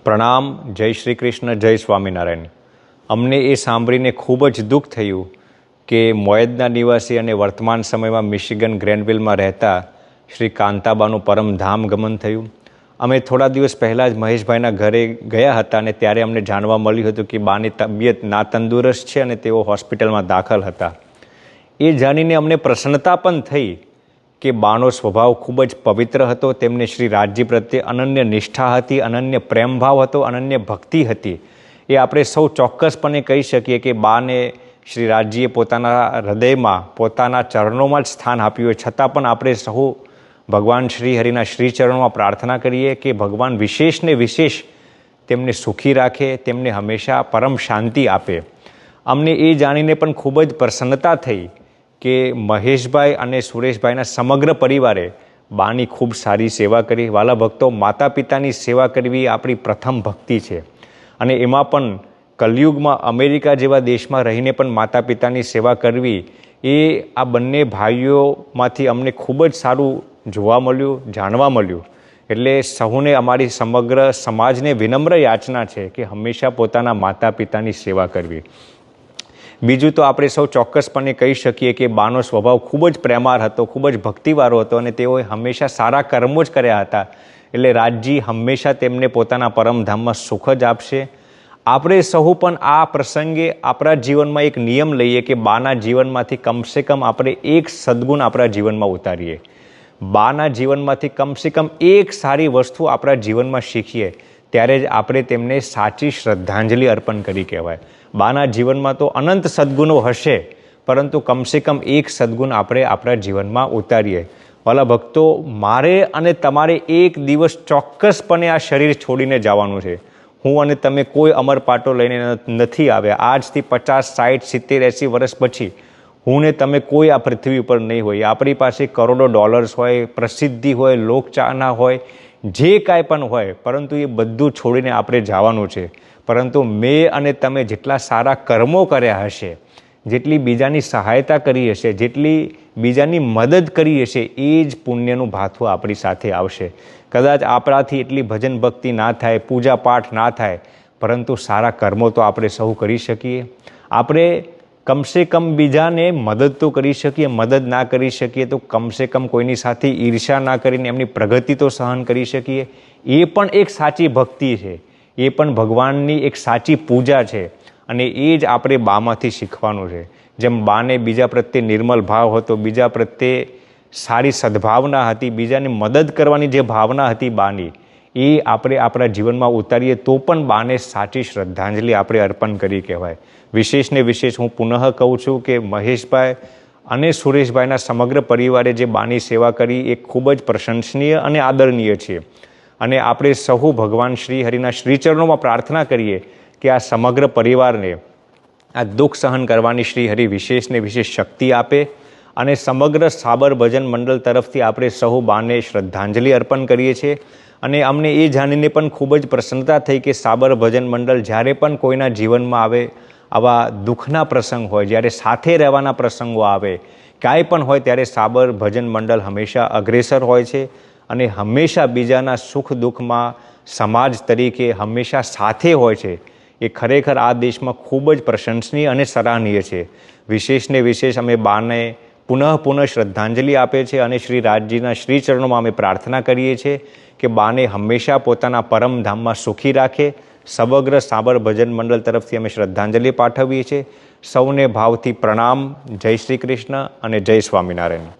પ્રણામ, જય શ્રી કૃષ્ણ, જય સ્વામિનારાયણ. અમને એ સાંભળીને ખૂબ જ દુઃખ થયું કે મોયદના નિવાસી અને વર્તમાન સમયમાં મિશિગન ગ્રેન્ડવિલમાં રહેતા શ્રી કાંતાબાનું પરમધામ ગમન થયું. અમે થોડા દિવસ પહેલાં જ મહેશભાઈના ઘરે ગયા હતા અને ત્યારે અમને જાણવા મળ્યું હતું કે બાની તબિયત નાતંદુરસ્ત છે અને તેઓ હોસ્પિટલમાં દાખલ હતા. એ જાણીને અમને પ્રસન્નતા પણ થઈ કે બાનો સ્વભાવ ખૂબ જ પવિત્ર હતો. તેમને શ્રી રાજજી પ્રત્યે અનન્ય નિષ્ઠા હતી, અનન્ય પ્રેમભાવ હતો, અનન્ય ભક્તિ હતી. એ આપણે સૌ ચોક્કસપણે કહી શકીએ કે બાને શ્રી રાજજીએ પોતાના હૃદયમાં, પોતાના ચરણોમાં જ સ્થાન આપ્યું હોય. છતાં પણ આપણે સહુ ભગવાન શ્રી હરિના શ્રી ચરણોમાં પ્રાર્થના કરીએ કે ભગવાન વિશેષને વિશેષ તેમને સુખી રાખે, તેમને હંમેશા પરમ શાંતિ આપે. અમને એ જાણીને પણ ખૂબ જ પ્રસન્નતા થઈ કે મહેશભાઈ અને સુરેશભાઈના સમગ્ર પરિવારે બાની ખૂબ સારી સેવા કરી. વાલા ભક્તો, માતા પિતાની સેવા કરવી આપણી પ્રથમ ભક્તિ છે. અને એમાં પણ કલયુગમાં અમેરિકા જેવા દેશમાં રહીને પણ માતા પિતાની સેવા કરવી, એ આ બંને ભાઈઓમાંથી અમને ખૂબ જ સારું જોવા મળ્યું, જાણવા મળ્યું. એટલે સહુને, અમારી સમગ્ર સમાજને વિનમ્ર યાચના છે કે હંમેશા પોતાના માતા પિતાની સેવા કરવી. બીજું તો આપણે સૌ ચોક્કસપણે કહી શકીએ કે બાનો સ્વભાવ ખૂબ જ પ્રેમાળ હતો, ખૂબ જ ભક્તિવાળો હતો અને તેઓએ હંમેશા સારા કર્મો જ કર્યા હતા. એટલે રાજજી હંમેશા તેમને પોતાના પરમધામમાં સુખ જ આપશે. આપણે સહુ પણ આ પ્રસંગે આપણા જીવનમાં એક નિયમ લઈએ કે બાના જીવનમાંથી કમસે કમ આપણે એક સદ્ગુણ આપણા જીવનમાં ઉતારીએ. બાના જીવનમાંથી કમસે કમ એક સારી વસ્તુ આપણા જીવનમાં શીખીએ, ત્યારે જ આપણે તેમને સાચી શ્રદ્ધાંજલિ અર્પણ કરી કહેવાય. બાના જીવનમાં તો અનંત સદ્ગુણો હશે, પરંતુ કમસે કમ એક સદ્ગુણ આપણે આપણા જીવનમાં ઉતારીએ. વાલા ભક્તો, મારે અને તમારે એક દિવસ ચોક્કસપણે આ શરીર છોડીને જવાનું છે. હું અને તમે કોઈ અમર પાટો લઈને નથી આવ્યા. આજથી 50, 60, 70, 80 વર્ષ પછી હું ને તમે કોઈ આ પૃથ્વી ઉપર નહીં હોય. આપણી પાસે કરોડો ડોલર્સ હોય, પ્રસિદ્ધિ હોય, લોકચાહના હોય, જે કાંઈ પણ હોય, પરંતુ એ બધું છોડીને આપણે જવાનું છે. પરંતુ મેં અને તમે જેટલા સારા કર્મો કર્યા હશે, જેટલી બીજાની સહાયતા કરી હશે, જેટલી બીજાની મદદ કરી હશે, એ જ પુણ્યનું ભાથું આપણી સાથે આવશે. કદાચ આપણાથી એટલી ભજન ભક્તિ ના થાય, પૂજા પાઠ ના થાય, પરંતુ સારા કર્મો તો આપણે સહુ કરી શકીએ. આપણે કમસે કમ બીજાને મદદ તો કરી શકીએ. મદદ ના કરી શકીએ તો કમસે કમ કોઈની સાથે ઈર્ષ્યા ના કરીને એમની પ્રગતિ તો સહન કરી શકીએ. એ પણ એક સાચી ભક્તિ છે, એ પણ ભગવાનની એક સાચી પૂજા છે. અને એ જ આપણે બામાંથી શીખવાનું છે. જેમ બાને બીજા પ્રત્યે નિર્મલ ભાવ હતો, બીજા પ્રત્યે સારી સદ્ભાવના હતી, બીજાને મદદ કરવાની જે ભાવના હતી બાની, એ આપણે આપણા જીવનમાં ઉતારીએ તો પણ બાને સાચી શ્રદ્ધાંજલિ આપણે અર્પણ કરી કહેવાય. વિશેષને વિશેષ હું પુનઃ કહું છું કે મહેશભાઈ અને સુરેશભાઈના સમગ્ર પરિવારે જે બાની સેવા કરી એ ખૂબ જ પ્રશંસનીય અને આદરણીય છે. અને આપણે સહુ ભગવાન શ્રી હરિના શ્રીચરણોમાં પ્રાર્થના કરીએ કે આ સમગ્ર પરિવારને આ દુઃખ સહન કરવાની શ્રી હરિ વિશેષને વિશેષ શક્તિ આપે. અને સમગ્ર સાબર ભજન મંડળ તરફથી આપણે સહુ બાને શ્રદ્ધાંજલિ અર્પણ કરીએ છીએ. અને અમને એ જાણીને પણ ખૂબ જ પ્રસન્નતા થઈ કે સાબર ભજન મંડળ જ્યારે પણ કોઈના જીવનમાં આવે, આવા દુઃખના પ્રસંગ હોય, જ્યારે સાથે રહેવાના પ્રસંગો આવે, કાંઈ પણ હોય, ત્યારે સાબર ભજન મંડળ હંમેશા અગ્રેસર હોય છે અને હંમેશા બીજાના સુખ દુઃખમાં સમાજ તરીકે હંમેશા સાથે હોય છે. એ ખરેખર આ દેશમાં ખૂબ જ પ્રશંસનીય અને સરાહનીય છે. વિશેષને વિશેષ અમે બાને પુનઃ શ્રદ્ધાંજલિ આપે છે અને શ્રી રાજજીના શ્રી ચરણોમાં અમે પ્રાર્થના કરીએ છીએ કે બાને હંમેશા પોતાના પરમધામમાં સુખી રાખે. સમગ્ર સાબર ભજન મંડળ તરફથી અમે શ્રદ્ધાંજલિ પાઠવીએ છીએ. સૌને ભાવથી પ્રણામ. જય શ્રી કૃષ્ણ અને જય સ્વામિનારાયણ.